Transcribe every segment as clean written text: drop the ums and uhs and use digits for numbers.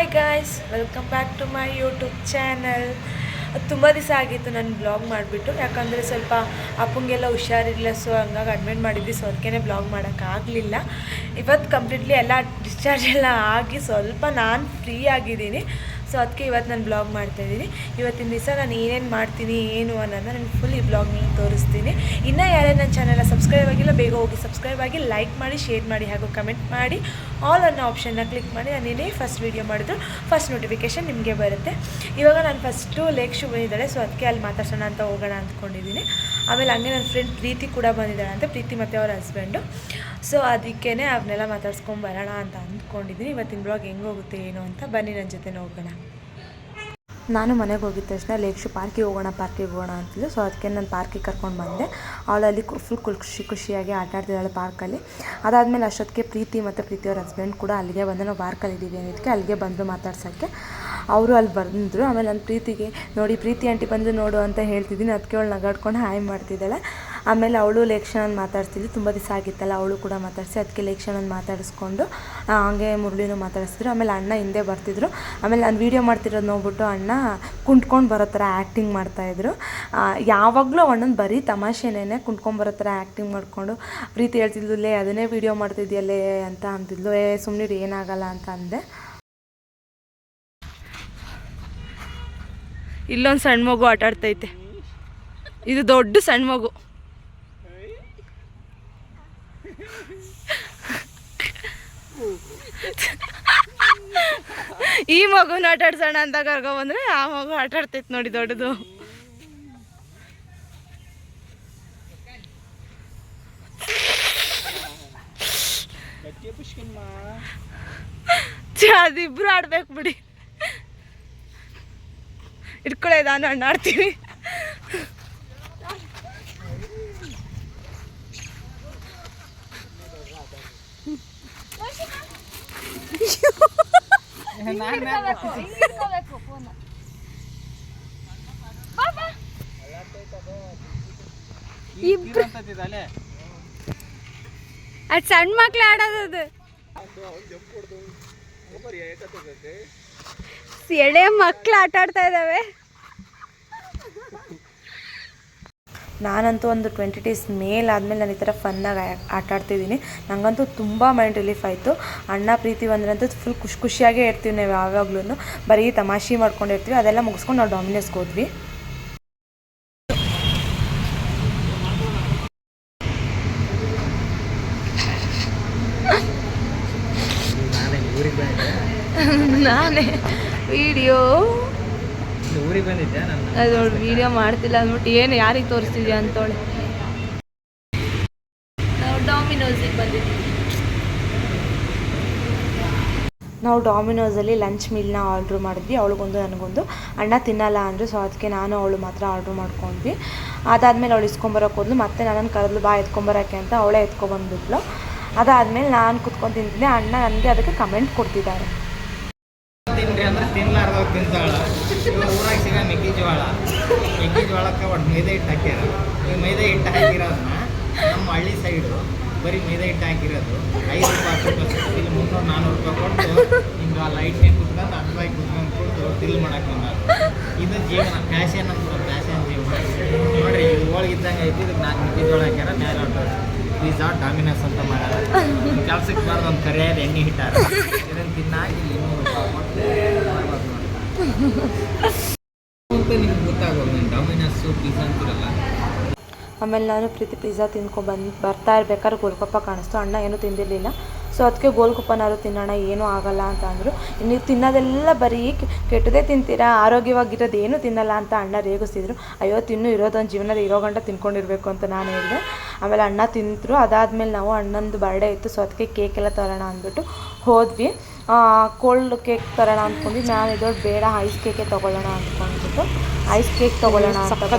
Hi guys, welcome back to my YouTube channel. ತುಂಬ ದಿವಸ ಆಗಿತ್ತು ನಾನು ಬ್ಲಾಗ್ ಮಾಡಿಬಿಟ್ಟು, ಯಾಕಂದರೆ ಸ್ವಲ್ಪ ಅಪ್ಪಂಗೆಲ್ಲ ಹುಷಾರಿಲ್ಲ. ಸೊ ಹಂಗಾಗಿ ಅಡ್ಮಿಟ್ ಮಾಡಿದ್ವಿ. ಸೊ ಅದಕ್ಕೇ ಬ್ಲಾಗ್ ಮಾಡೋಕ್ಕಾಗಲಿಲ್ಲ. ಇವತ್ತು ಕಂಪ್ಲೀಟ್ಲಿ ಎಲ್ಲ ಡಿಸ್ಚಾರ್ಜ್ ಎಲ್ಲ ಆಗಿ ಸ್ವಲ್ಪ ನಾನು ಫ್ರೀ ಆಗಿದ್ದೀನಿ. ಸೊ ಅದಕ್ಕೆ ಇವತ್ತು ನಾನು ಬ್ಲಾಗ್ ಮಾಡ್ತಾಯಿದ್ದೀನಿ. ಇವತ್ತಿನ ದಿವಸ ನಾನು ಏನೇನು ಮಾಡ್ತೀನಿ ಏನು ಅನ್ನೋದನ್ನ ನಾನು ಫುಲ್ ಈ ಬ್ಲಾಗ್ನಲ್ಲಿ ತೋರಿಸ್ತೀನಿ. ಇನ್ನೂ ಯಾರೇ ನನ್ನ ಚಾನಲ್ನ ಸಬ್ಸ್ಕ್ರೈಬ್ ಆಗಿಲ್ಲ, ಬೇಗ ಹೋಗಿ ಸಬ್ಸ್ಕ್ರೈಬ್ ಆಗಿ, ಲೈಕ್ ಮಾಡಿ, ಶೇರ್ ಮಾಡಿ, ಹಾಗೂ ಕಮೆಂಟ್ ಮಾಡಿ, ಆಲ್ ಅನ್ನೋ ಆಪ್ಷನ್ನ ಕ್ಲಿಕ್ ಮಾಡಿ. ನಾನು ಏನೇ ಫಸ್ಟ್ ವೀಡಿಯೋ ಮಾಡಿದ್ರು ಫಸ್ಟ್ ನೋಟಿಫಿಕೇಷನ್ ನಿಮಗೆ ಬರುತ್ತೆ. ಇವಾಗ ನಾನು ಫಸ್ಟು ಲೇಕ್ ಶೂ ಬಂದಿದ್ದಾಳೆ. ಸೊ ಅದಕ್ಕೆ ಅಲ್ಲಿ ಮಾತಾಡ್ಸೋಣ ಅಂತ ಹೋಗೋಣ ಅಂದ್ಕೊಂಡಿದ್ದೀನಿ. ಆಮೇಲೆ ಹಂಗೆ ನನ್ನ ಫ್ರೆಂಡ್ ಪ್ರೀತಿ ಕೂಡ ಬಂದಿದ್ದಾಳೆ ಅಂತ, ಪ್ರೀತಿ ಮತ್ತು ಅವ್ರ ಹಸ್ಬೆಂಡು. ಸೊ ಅದಕ್ಕೇ ಅವ್ರನ್ನೆಲ್ಲ ಮಾತಾಡ್ಸ್ಕೊಂಬರೋಣ ಅಂತ ಅಂದ್ಕೊಂಡಿದ್ದೀನಿ. ಇವತ್ತಿನ ಬ್ಲಾಗ್ ಹೆಂಗೆ ಹೋಗುತ್ತೆ ಏನು ಅಂತ ಬನ್ನಿ ನನ್ನ ಜೊತೆ ಹೋಗೋಣ. ನಾನು ಮನೆಗೆ ಹೋಗಿದ ತಕ್ಷಣ ಲೇಕ್ ಶೂ ಪಾರ್ಕಿಗೆ ಹೋಗೋಣ ಅಂತಿದ್ದು. ಸೊ ಅದಕ್ಕೆ ನಾನು ಪಾರ್ಕಿಗೆ ಕರ್ಕೊಂಡು ಬಂದೆ. ಅವಳಲ್ಲಿ ಫುಲ್ ಖುಷಿಯಾಗಿ ಆಟ ಆಡ್ತಿದ್ದಾಳೆ ಪಾರ್ಕಲ್ಲಿ. ಅದಾದಮೇಲೆ ಅಷ್ಟೊತ್ತಿಗೆ ಪ್ರೀತಿ ಮತ್ತು ಪ್ರೀತಿಯವ್ರ ಹಸ್ಬೆಂಡ್ ಕೂಡ ಅಲ್ಲಿಗೆ ಬಂದು ನಾವು ಪಾರ್ಕಲ್ಲಿ ಇದ್ದೀವಿ ಅನ್ನೋದಕ್ಕೆ ಅಲ್ಲಿಗೆ ಬಂದರು ಮಾತಾಡ್ಸೋಕ್ಕೆ. ಅವರು ಅಲ್ಲಿ ಬಂದರು. ಆಮೇಲೆ ನನ್ನ ಪ್ರೀತಿಗೆ ನೋಡಿ ಪ್ರೀತಿ ಆಂಟಿ ಬಂದು ನೋಡು ಅಂತ ಹೇಳ್ತಿದ್ದೀನಿ. ಅದಕ್ಕೆ ಅವಳು ನಗಾಡ್ಕೊಂಡು ಹಾಯ್ ಮಾಡ್ತಿದ್ದಾಳೆ. ಆಮೇಲೆ ಅವಳು ಲೇಕ್ಷಣನ್ನು ಮಾತಾಡ್ತಿದ್ಲು. ತುಂಬ ದಿವಸ ಆಗಿತ್ತಲ್ಲ, ಅವಳು ಕೂಡ ಮಾತಾಡಿಸಿ ಅದಕ್ಕೆ ಲೇಕ್ಷಣನ್ನು ಮಾತಾಡಿಸ್ಕೊಂಡು ಹಾಗೆ ಮುರಳಿನೂ ಮಾತಾಡಿಸಿದ್ರು. ಆಮೇಲೆ ಅಣ್ಣ ಹಿಂದೆ ಬರ್ತಿದ್ರು. ಆಮೇಲೆ ನಾನು ವೀಡಿಯೋ ಮಾಡ್ತಿರೋದು ನೋಡ್ಬಿಟ್ಟು ಅಣ್ಣ ಕುಂಟ್ಕೊಂಡು ಬರೋ ಥರ ಆ್ಯಕ್ಟಿಂಗ್ ಮಾಡ್ತಾಯಿದ್ರು. ಯಾವಾಗಲೂ ಅಣ್ಣನ ಬರೀ ತಮಾಷೆನೇ ಕುಂಟ್ಕೊಂಡು ಬರೋ ಥರ ಆ್ಯಕ್ಟಿಂಗ್ ಮಾಡಿಕೊಂಡು ಪ್ರೀತಿ ಹೇಳ್ತಿದ್ಲು, ಲೇ ಅದನ್ನೇ ವೀಡಿಯೋ ಮಾಡ್ತಿದ್ಯಲ್ಲೇ ಅಂತ ಅಂತಿದ್ಲು. ಸುಮ್ಮನೆ ಏನಾಗಲ್ಲ ಅಂತ ಅಂದೆ. ಇಲ್ಲೊಂದು ಸಣ್ಣ ಮಗು ಆಟ ಆಡ್ತೈತೆ. ಇದು ದೊಡ್ಡ ಸಣ್ಣ ಮಗು. ಈ ಮಗುನ ಆಟ ಆಡ್ಸೋಣ ಅಂತ ಕರ್ಕೊಂಡ್ಬಂದ್ರೆ ಆ ಮಗು ಆಟ ಆಡ್ತೈತೆ ನೋಡಿ ದೊಡ್ಡದು. ಅದಿಬ್ರು ಆಡ್ಬೇಕು ಬಿಡಿ. ಇಟ್ಕೊಳ್ಳೆ, ನಾನು ಅಣ್ಣ ಆಡ್ತೀವಿ. ಅದು ಸಣ್ಣ ಮಕ್ಳು ಆಡೋದು, ಎಳೆ ಮಕ್ಳು ಆಟ ಆಡ್ತಾ ಇದ್ದಾವೆ. ನಾನಂತೂ ಒಂದು 20 days ಮೇಲಾದಮೇಲೆ ನಾನು ಈ ಥರ ಫನ್ನಾಗಿ ಆಟ ಆಡ್ತಿದ್ದೀನಿ. ನನಗಂತೂ ತುಂಬ ಮೈಂಡ್ ರಿಲೀಫ್ ಆಯಿತು. ಅಣ್ಣ ಪ್ರೀತಿ ಬಂದ್ರಂತೂ ಫುಲ್ ಖುಷಿಯಾಗೇ ಇರ್ತೀವಿ ನಾವು. ಯಾವಾಗಲೂ ಬರೀ ತಮಾಷೆ ಮಾಡ್ಕೊಂಡಿರ್ತೀವಿ. ಅದೆಲ್ಲ ಮುಗಿಸ್ಕೊಂಡು ನಾವು ಡಾಮಿನೋಸ್ಗೆ ಹೋದ್ವಿ. ನಾನೇ ವಿಡಿಯೋ ಊರಿಗೆ ಬಂದಿದ್ದೆ. ಅದು ವಿಡಿಯೋ ಮಾಡ್ತಿಲ್ಲ ಅಂದ್ಬಿಟ್ಟು ಏನು ಯಾರಿಗೆ ತೋರಿಸ್ತಿದ್ಯಾ ಅಂತೇಳಿ ನಾವು ಡಾಮಿನೋಸಿಗೆ ಬಂದಿದ್ವಿ. ನಾವು ಡಾಮಿನೋಸಲ್ಲಿ ಲಂಚ್ ಮೀಲ್ನ ಆರ್ಡ್ರ್ ಮಾಡಿದ್ವಿ. ಅವಳಿಗೊಂದು ನನಗೊಂದು. ಅಣ್ಣ ತಿನ್ನಲ್ಲ ಅಂದರು. ಸೊ ಅದಕ್ಕೆ ನಾನು ಅವಳು ಮಾತ್ರ ಆರ್ಡ್ರ್ ಮಾಡ್ಕೊಂಡ್ವಿ. ಅದಾದಮೇಲೆ ಅವಳು ಇಸ್ಕೊಂಬರೋಕೆ ಹೋದ್ಲು. ಮತ್ತೆ ನನ್ನನ್ನು ಕರೆದ್ಲು, ಬಾ ಎತ್ಕೊಂಬರೋಕ್ಕೆ ಅಂತ. ಅವಳೇ ಎತ್ಕೊಬಂದ್ಬಿಟ್ಲು. ಅದಾದಮೇಲೆ ನಾನು ಕುತ್ಕೊಂಡು ತಿಂತೀನಿ. ಅಣ್ಣ ನನಗೆ ಅದಕ್ಕೆ ಕಮೆಂಟ್ ಕೊಡ್ತಿದ್ದಾರೆ. ಅಂದ್ರೆ ತಿನ್ಲಾರ್ದವ್ರು ತಿಂತಾಳ. ಊರಾಗ ಸಿಗ ಮೆಕ್ಕೆಜೋಳಕ್ಕೆ ಒಟ್ಟು ಮೈದಾ ಹಿಟ್ಟು ಹಾಕ್ಯಾರ. ಈ ಮೈದಾ ಹಿಟ್ಟು ಹಾಕಿರೋದನ್ನ ನಮ್ಮ ಹಳ್ಳಿ ಸೈಡು ಬರೀ ಮೈದಾ ಹಿಟ್ಟು ಹಾಕಿರೋದು 5 ರೂಪಾಯಿ ಇಲ್ಲಿ 300-400 ರೂಪಾಯಿ ಕೊಟ್ಟು ಹಿಂಗೆ ಆ ಲೈಟ್ನೇ ಕುತ್ಕೊಂಡು ಅಡ್ವಾಗಿ ಕುತ್ಕೊಂಡು ಕೊಟ್ಟು ತಿಲ್ ಮಾಡಕ್ಕೆ ಬಂದಾರ. ಇದು ಜೀವನ, ಫ್ಯಾಷನ್ ಅಂತ, ಫ್ಯಾಷನ್ ಜೀವನ ನೋಡ್ರಿ. ಇದು ಹೋಳಿಗಿದ್ದಂಗೆ ಐತಿ. ಇದಕ್ಕೆ 4 ಮೆಕ್ಕೆಜೋಳ ಹಾಕ್ಯಾರ, ಮೇಲೆ ಹೊಟ್ಟರು ಪಿಜ್ಜಾ ಡಾಮಿನೋಸ್ ಅಂತ ಮಾಡ್ಯಾರ. ಕೆಲ್ಸಕ್ಕೆ ಬರೋದು ಒಂದು ಕರಿಯಾದ ಎಣ್ಣೆ ಹಿಟ್ಟಾರ. ಇದನ್ನು ತಿನ್ನಾಗಿ 200 ರೂಪಾಯಿ ಕೊಟ್ಟು ನಿಮ್ಗೆ ಗೊತ್ತಾಗೋದು ಡಾಮಿನೋಸು ಪಿಜ್ಜಾ ಅಂತಿರಲ್ಲ. ಆಮೇಲೆ ನಾನು ಪ್ರೀತಿ ಪಿಜ್ಜಾ ಬರ್ತಾ ಇರ್ಬೇಕಾದ್ರೆ ಗೋಲ್ಗಪ್ಪ ಕಾಣಿಸ್ತು. ಅಣ್ಣ ಏನೂ ತಿಂದಿರಲಿಲ್ಲ. ಸೊ ಅದಕ್ಕೆ ಗೋಲ್ಗಪ್ಪನಾದ್ರು ತಿನ್ನೋಣ, ಏನೂ ಆಗಲ್ಲ ಅಂತ ಅಂದರು. ನೀವು ತಿನ್ನೋದೆಲ್ಲ ಬರೀ ಕೆಟ್ಟದೇ ತಿಂತೀರಾ, ಆರೋಗ್ಯವಾಗಿರೋದು ಏನೂ ತಿನ್ನಲ್ಲ ಅಂತ ಅಣ್ಣ ರೇಗಿಸ್ತಿದ್ರು. ಅಯ್ಯೋ ತಿನ್ನು, ಇರೋದೊಂದು ಜೀವನದ ಇರೋ ಗಂಟ ತಿನ್ಕೊಂಡಿರ್ಬೇಕು ಅಂತ ನಾನು ಹೇಳಿದೆ. ಆಮೇಲೆ ಅಣ್ಣ ತಿಂತರು. ಅದಾದಮೇಲೆ ನಾವು ಅಣ್ಣಂದು ಬರ್ಡೇ ಇತ್ತು. ಸೊ ಅದಕ್ಕೆ ಕೇಕೆಲ್ಲ ತರೋಣ ಅಂದ್ಬಿಟ್ಟು ಹೋದ್ವಿ. ಕೋಲ್ಡ್ ಕೇಕ್ ತರೋಣ ಅಂದ್ಕೊಂಡ್ವಿ. ನಾನು ಇದೊಂದು ಬೇಡ, ಐಸ್ ಕೇಕೆ ತೊಗೊಳ್ಳೋಣ ಅಂದ್ಕೊಂಡ್ಬಿಟ್ಟು ಐಸ್ ಕೇಕ್ ತೊಗೊಳ್ಳೋಣ ಅಂತ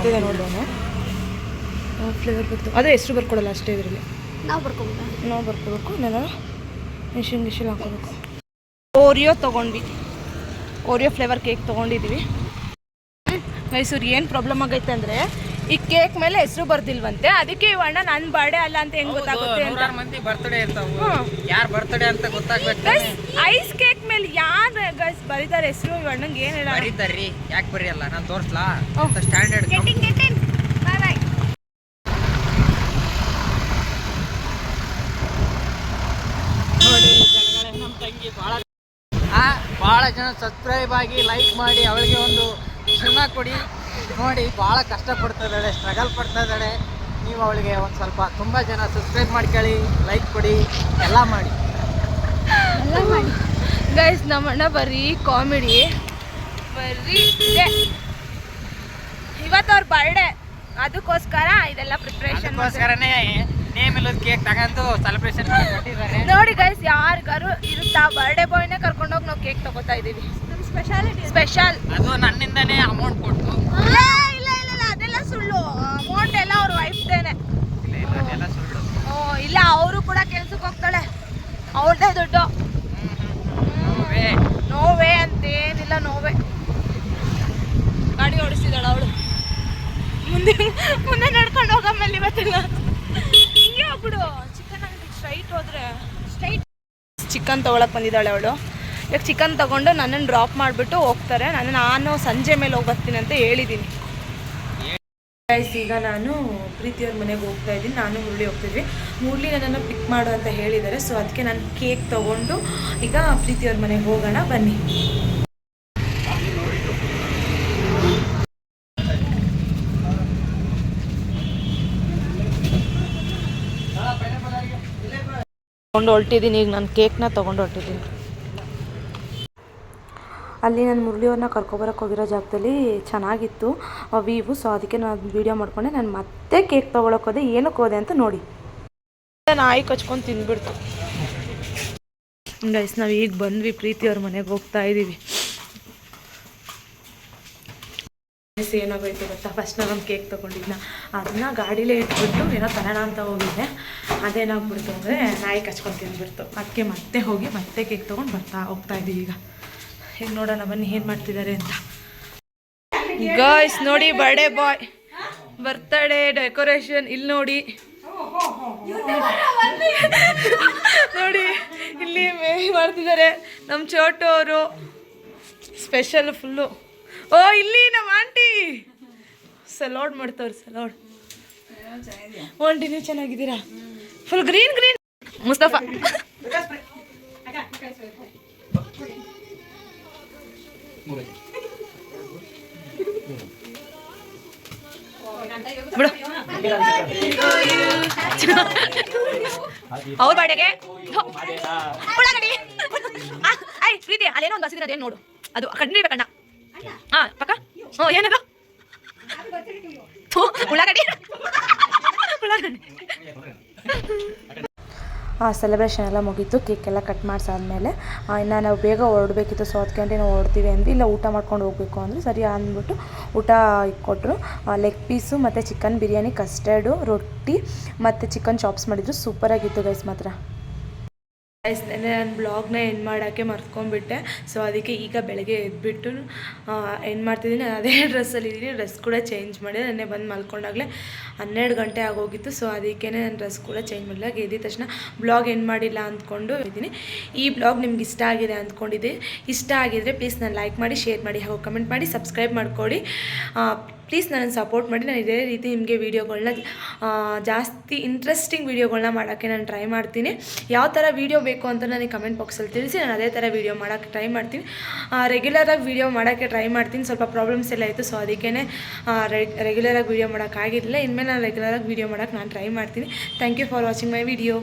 ನೋಡಿದ್ದೇನೆ. ಫ್ಲೇವರ್ ಬರ್ತು, ಅದೇ ಹೆಸರು ಬರ್ಕೊಡಲ್ಲ ಅಷ್ಟೇ. ಇದರಲ್ಲಿ ನಾವು ಬರ್ಕೋಬೇಕು. ನಾನು ಮಿಷಿನ್ ಹಾಕೋಬೇಕು. ಓರಿಯೋ ತೊಗೊಂಡ್ವಿ. ಓರಿಯೋ ಫ್ಲೇವರ್ ಕೇಕ್ ತೊಗೊಂಡಿದ್ದೀವಿ. ಮೈಸೂರು ಏನು ಪ್ರಾಬ್ಲಮ್ ಆಗೈತೆ ಅಂದರೆ ಈ ಕೇಕ್ ಮೇಲೆ ಹೆಸರು ಬರ್ದಿಲ್ವಂತೆ. ಅದಕ್ಕೆ ಇವ್ ಅಣ್ಣ ನನ್ನ ಬರ್ಡೇ ಅಲ್ಲ ಅಂತ ಹೆಂಗ್ ಗೊತ್ತಾಗುತ್ತೆ ಅಂತ. ಮಂದಿ ಬರ್ತ್ಡೇ ಇರ್ತಾವು, ಯಾರು ಬರ್ತ್ಡೇ ಅಂತ ಗೊತ್ತಾಗ್ಬೇಕು. ಐಸ್ ಕೇಕ್ ಮೇಲೆ ಯಾರು ಗೈಸ್ ಬರೀತಾರೆ ಹೆಸರು ಇವ್ ಅಣ್ಣಂಗೆ ಏನು ಹೇಳ ಬರೀತಾರ್ರಿ ಯಾಕೆ ಬರೆಯಲ್ಲ ನಾನು ತೋರಿಸ್ಲಾ Oh. ಸ್ಟ್ಯಾಂಡರ್ಡ್ ಬಾಯ್ ಬಾಯ್. ನೋಡಿ ಜನಗಳೇ ನಮ್ಮ ತಂಗಿ ಭಾಳ ಜನ ಸಬ್ಸ್ಕ್ರೈಬ್ ಆಗಿ ಲೈಕ್ ಮಾಡಿ ಅವಳಿಗೆ ಒಂದು ಕ್ಷಮ ಕೊಡಿ. ನೋಡಿ ಭಾಳ ಕಷ್ಟಪಡ್ತಾ ಇದ್ದಾಳೆ, ಸ್ಟ್ರಗಲ್ ಪಡ್ತಾ ಇದ್ದಾಳೆ. ನೀವು ಅವಳಿಗೆ ಒಂದು ಸ್ವಲ್ಪ ತುಂಬ ಜನ ಸಬ್ಸ್ಕ್ರೈಬ್ ಮಾಡ್ಕೊಳ್ಳಿ, ಲೈಕ್ ಕೊಡಿ, ಎಲ್ಲ ಮಾಡಿ. ಗೈಸ್ ನಮ್ಮ ಅಣ್ಣ ಬರೀ ಕಾಮಿಡಿ ಬರೀ ಇದೆ. ಇವತ್ತು ಅವ್ರ ಬರ್ಡೇ, ಅದಕ್ಕೋಸ್ಕರ ಇದೆಲ್ಲ ಪ್ರಿಪ್ರೇಷನ್. ನೇಮ್ ಇಲ್ಲದ ಕೇಕ್ ತಗೊಂಡು ಸೆಲೆಬ್ರೇಷನ್ ಮಾಡಿದ್ದಾರೆ. ನೋಡಿ ಗೈಸ್, ಯಾರಿಗಾರು ಇರುತ್ತಾ ಬರ್ಡೇ ಬಾಯ್ನೇ ಕರ್ಕೊಂಡೋಗಿ ನಾವು ಕೇಕ್ ತಗೋತಾ ಇದೀವಿ. ಸ್ಪೆಷಲ್ ಅದು ನನ್ನಿಂದನೇ ಅಮೌಂಟ್ ಕೊಟ್ಟು. ಇಲ್ಲ ಇಲ್ಲ ಇಲ್ಲ ಅದೆಲ್ಲ ಸುಳ್ಳು. ಅಮೌಂಟ್ ಎಲ್ಲ ಅವ್ರ ವೈಫ್ದೇನೆ. ಅದೆಲ್ಲ ಸುಳ್ಳು. ಇಲ್ಲ, ಅವರು ಕೂಡ ಕೆಲ್ಸಕ್ಕೆ ಹೋಗ್ತಾಳೆ, ಅವ್ರದ್ದೇ ದುಡ್ಡು. ನೋವೇ ಅಂತೇನಿಲ್ಲ, ನೋವೇ. ಗಾಡಿ ಓಡಿಸಿದಾಳ ಅವಳು. ಮುಂದೆ ನಡ್ಕೊಂಡು ಹೋಗಮ್ಮಲ್ಲಿ ಇವತ್ತೆಲ್ಲ ಹಿಂಗೆ ಹೋಗ್ಬಿಡು. ಚಿಕನ್ ಅಂಗಡಿ ಸ್ಟ್ರೈಟ್ ಹೋದ್ರೆ ಚಿಕನ್ ತೊಗೊಳಕ್ಕೆ ಬಂದಿದ್ದಾಳೆ ಅವಳು. ಈಗ ಚಿಕನ್ ತೊಗೊಂಡು ನನ್ನನ್ನು ಡ್ರಾಪ್ ಮಾಡಿಬಿಟ್ಟು ಹೋಗ್ತಾರೆ. ನಾನು ಸಂಜೆ ಮೇಲೆ ಹೋಗಿ ಬರ್ತೀನಿ ಅಂತ ಹೇಳಿದ್ದೀನಿ. ಗೈಸ್, ಈಗ ನಾನು ಪ್ರೀತಿಯವ್ರ ಮನೆಗೆ ಹೋಗ್ತಾ ಇದ್ದೀನಿ. ನಾನು ಮುರಳಿ ಹೋಗ್ತಿದ್ವಿ. ಮುರಳಿ ನನ್ನನ್ನು ಪಿಕ್ ಮಾಡು ಅಂತ ಹೇಳಿದ್ದಾರೆ. ಸೊ ಅದಕ್ಕೆ ನಾನು ಕೇಕ್ ತೊಗೊಂಡು ಈಗ ಪ್ರೀತಿಯವ್ರ ಮನೆಗೆ ಹೋಗೋಣ, ಬನ್ನಿ. ತೊಗೊಂಡು ಹೊರಟಿದ್ದೀನಿ. ಈಗ ನಾನು ಕೇಕ್ನ ತೊಗೊಂಡು ಹೊರಟಿದ್ದೀನಿ. ಅಲ್ಲಿ ನಾನು ಮುರಳಿಯವ್ರನ್ನ ಕರ್ಕೊಬರಕ್ಕೆ ಹೋಗಿರೋ ಜಾಗದಲ್ಲಿ ಚೆನ್ನಾಗಿತ್ತು ವೀವು. ಸೊ ಅದಕ್ಕೆ ನಾನು ವೀಡಿಯೋ ಮಾಡ್ಕೊಂಡೆ. ನಾನು ಮತ್ತೆ ಕೇಕ್ ತೊಗೊಳಕ್ಕೆ ಹೋದೆ. ಏನಕ್ಕೆ ಹೋದೆ ಅಂತ ನೋಡಿ. ನಾಯಿ ಕಚ್ಕೊಂಡು ತಿಂದ್ಬಿಡ್ತು. ಗೈಸ್, ನಾವು ಈಗ ಬಂದ್ವಿ, ಪ್ರೀತಿಯವ್ರ ಮನೆಗೆ ಹೋಗ್ತಾ ಇದ್ದೀವಿ. ಏನಾಗೋಯ್ತು ಗೊತ್ತಾ, ಫಸ್ಟ್ ನಾನೊಂದು ಕೇಕ್ ತೊಗೊಂಡಿದ್ನ, ಅದನ್ನ ಗಾಡೀಲೇ ಇಟ್ಬಿಟ್ಟು ಏನೋ ತರೋಣ ಅಂತ ಹೋಗಿದ್ದೆ. ಅದೇನಾಗ್ಬಿಡ್ತು ಅಂದರೆ ನಾಯಿ ಕಚ್ಕೊಂಡು ತಿಂದ್ಬಿಡ್ತು. ಅದಕ್ಕೆ ಮತ್ತೆ ಹೋಗಿ ಮತ್ತೆ ಕೇಕ್ ತೊಗೊಂಡು ಹೋಗ್ತಾ ಇದ್ದೀವಿ. ಈಗ ನೋಡೋಣ ಬನ್ನಿ ಏನು ಮಾಡ್ತಿದ್ದಾರೆ ಅಂತ. ಗೈಸ್ ನೋಡಿ, ಬರ್ಡೇ ಬಾಯ್ ಬರ್ತಡೇ ಡೆಕೋರೇಷನ್ ಇಲ್ಲಿ ನೋಡಿ. ನೋಡಿ ಇಲ್ಲಿ ಮಾಡ್ತಿದ್ದಾರೆ ನಮ್ಮ ಚೋಟು ಅವರು. Special full. ಓ, ಇಲ್ಲಿ ನಮ್ಮ ಆಂಟಿ ಸಲಾಡ್ ಮಾಡ್ತವ್ರು. ಸಲಾಡ್ ಆಂಟಿ, ನೀವು ಚೆನ್ನಾಗಿದ್ದೀರಾ? Full green green. ಮುಸ್ತಫಾ ಬಿಡು. ಅವ್ರ ಬಾಡೆಗೆ ಉಳ್ಳಾಗಡ್ಡಿ. ಐ ಪ್ರೀತಿ, ಅಲ್ಲೇನೋ ಒಂದು ಹಸಿದಿರೋದೇನು ನೋಡು, ಅದು ಕಣ್ಣಿರ್ಬೇಕಣ್ಣ. ಹಾಂ ಪಕ್ಕ. ಏನದು? ಉಳ್ಳಾಗಡ್ಡಿ. ಉಳ್ಳಾಗಡ್ಡಿ. ಸೆಲೆಬ್ರೇಷನ್ ಎಲ್ಲ ಮುಗೀತು. ಕೇಕ್ ಎಲ್ಲ ಕಟ್ ಮಾಡಿಸಾದ್ಮೇಲೆ ಇನ್ನು ನಾವು ಬೇಗ ಹೊರಡಬೇಕಿತ್ತು. ಸೊ 10 ಗಂಟೆ ನಾವು ಹೊರಡ್ತೀವಿ ಅಂದ್ವಿ. ಇಲ್ಲ ಊಟ ಮಾಡ್ಕೊಂಡು ಹೋಗಬೇಕು ಅಂದರೆ ಸರಿ ಅಂದ್ಬಿಟ್ಟು ಊಟ ಕೊಟ್ಟರು. ಲೆಗ್ ಪೀಸು ಮತ್ತು ಚಿಕನ್ ಬಿರಿಯಾನಿ, ಕಸ್ಟರ್ಡು, ರೊಟ್ಟಿ ಮತ್ತು ಚಿಕನ್ ಚಾಪ್ಸ್ ಮಾಡಿದ್ರು. ಸೂಪರಾಗಿತ್ತು ಗೈಸ್ ಮಾತ್ರ. ಗೈಸ್, ನಾನು ಬ್ಲಾಗ್ನ ಎಂಡ್ ಮಾಡೋಕ್ಕೆ ಮರ್ತ್ಕೊಂಡ್ಬಿಟ್ಟೆ. ಸೊ ಅದಕ್ಕೆ ಈಗ ಬೆಳಗ್ಗೆ ಎದ್ಬಿಟ್ಟು ಎಂಡ್ ಮಾಡ್ತಿದ್ದೀನಿ. ನಾನು ಅದೇ ಡ್ರೆಸ್ಸಲ್ಲಿದ್ದೀನಿ. ಡ್ರೆಸ್ ಕೂಡ ಚೇಂಜ್ ಮಾಡಿದೆ. ನೆನ್ನೆ ಬಂದು ಮಲ್ಕೊಂಡಾಗಲೇ 12 ಗಂಟೆ ಆಗೋಗಿತ್ತು. ಸೊ ಅದಕ್ಕೇ ನಾನು ಡ್ರೆಸ್ ಕೂಡ ಚೇಂಜ್ ಮಾಡಿಲ್ಲ. ಎದ್ದಿದ ತಕ್ಷಣ ಬ್ಲಾಗ್ ಎಂಡ್ ಮಾಡಿಲ್ಲ ಅಂದ್ಕೊಂಡು ಇದ್ದೀನಿ. ಈ ಬ್ಲಾಗ್ ನಿಮ್ಗೆ ಇಷ್ಟ ಆಗಿದೆ ಅಂದ್ಕೊಂಡಿದ್ದೆ. ಇಷ್ಟ ಆಗಿದರೆ ಪ್ಲೀಸ್ ನಾನು ಲೈಕ್ ಮಾಡಿ, ಶೇರ್ ಮಾಡಿ, ಹಾಗೂ ಕಮೆಂಟ್ ಮಾಡಿ, ಸಬ್ಸ್ಕ್ರೈಬ್ ಮಾಡ್ಕೊಳ್ಳಿ. ಪ್ಲೀಸ್ ನನ್ನನ್ನು ಸಪೋರ್ಟ್ ಮಾಡಿ. ನಾನು ಇದೇ ರೀತಿ ನಿಮಗೆ ವೀಡಿಯೋಗಳನ್ನ ಜಾಸ್ತಿ ಇಂಟ್ರೆಸ್ಟಿಂಗ್ ವೀಡಿಯೋಗಳನ್ನ ಮಾಡೋಕ್ಕೆ ನಾನು ಟ್ರೈ ಮಾಡ್ತೀನಿ. ಯಾವ ಥರ ವೀಡಿಯೋ ಬೇಕು ಅಂತ ನನಗೆ ಕಮೆಂಟ್ ಬಾಕ್ಸಲ್ಲಿ ತಿಳಿಸಿ. ನಾನು ಅದೇ ಥರ ವೀಡಿಯೋ ಮಾಡೋಕ್ಕೆ ಟ್ರೈ ಮಾಡ್ತೀನಿ. ರೆಗ್ಯುಲರಾಗಿ ವೀಡಿಯೋ ಮಾಡೋಕ್ಕೆ ಟ್ರೈ ಮಾಡ್ತೀನಿ. ಸ್ವಲ್ಪ ಪ್ರಾಬ್ಲಮ್ಸ್ ಎಲ್ಲ ಇತ್ತು. ಸೊ ಅದಕ್ಕೇ ರೆಗ್ಯುಲರಾಗಿ ವೀಡಿಯೋ ಮಾಡೋಕ್ಕಾಗಿರಲಿಲ್ಲ. ಇನ್ಮೇಲೆ ನಾನು ರೆಗ್ಯುಲರಾಗಿ ವೀಡಿಯೋ ಮಾಡೋಕ್ಕೆ ನಾನು ಟ್ರೈ ಮಾಡ್ತೀನಿ. Thank you for watching my video.